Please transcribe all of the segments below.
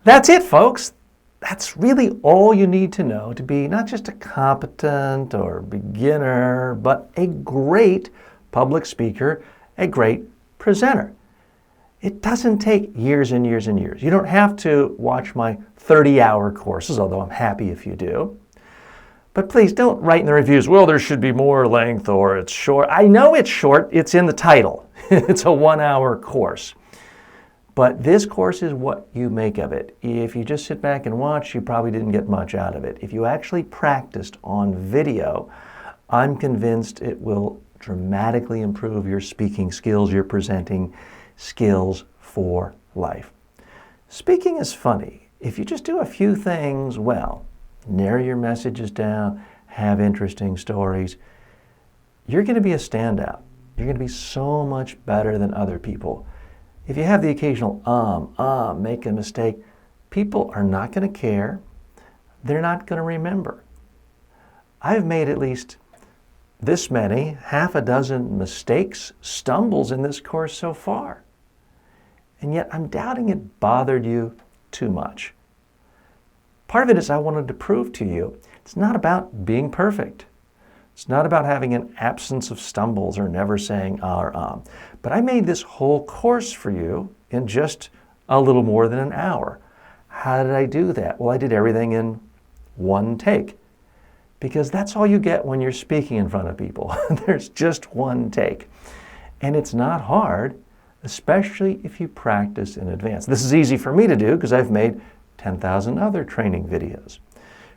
That's it, folks. That's really all you need to know to be not just a competent or beginner, but a great public speaker, a great presenter. It doesn't take years and years and years. You don't have to watch my 30-hour courses, although I'm happy if you do. But please don't write in the reviews, well, there should be more length or it's short. I know it's short. It's in the title. It's a 1-hour course. But this course is what you make of it. If you just sit back and watch, you probably didn't get much out of it. If you actually practiced on video, I'm convinced it will dramatically improve your speaking skills, your presenting skills for life. Speaking is funny. If you just do a few things well, narrow your messages down, have interesting stories, you're going to be a standout. You're going to be so much better than other people. If you have the occasional make a mistake, people are not going to care. They're not going to remember. I've made at least this many, half a dozen mistakes, stumbles in this course so far. And yet I'm doubting it bothered you too much. Part of it is I wanted to prove to you it's not about being perfect. It's not about having an absence of stumbles or never saying or But I made this whole course for you in just a little more than an hour. How did I do that? Well, I did everything in one take. Because that's all you get when you're speaking in front of people. There's just one take. And it's not hard, especially if you practice in advance. This is easy for me to do because I've made 10,000 other training videos.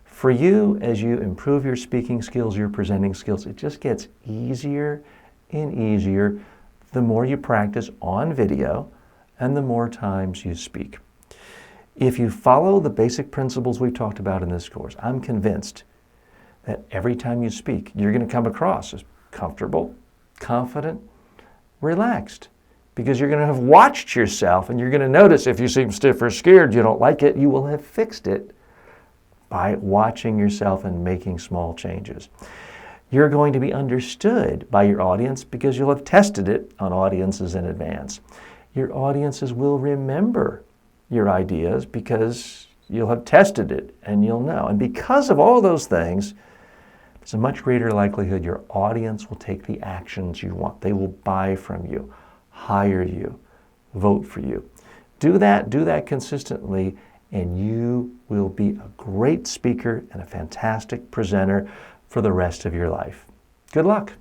For you, as you improve your speaking skills, your presenting skills, it just gets easier and easier the more you practice on video and the more times you speak. If you follow the basic principles we've talked about in this course, I'm convinced that every time you speak, you're going to come across as comfortable, confident, relaxed. Because you're going to have watched yourself and you're going to notice if you seem stiff or scared, you don't like it, you will have fixed it by watching yourself and making small changes. You're going to be understood by your audience because you'll have tested it on audiences in advance. Your audiences will remember your ideas because you'll have tested it and you'll know. And because of all those things, there's a much greater likelihood your audience will take the actions you want. They will buy from you, hire you, vote for you. Do that consistently, and you will be a great speaker and a fantastic presenter for the rest of your life. Good luck.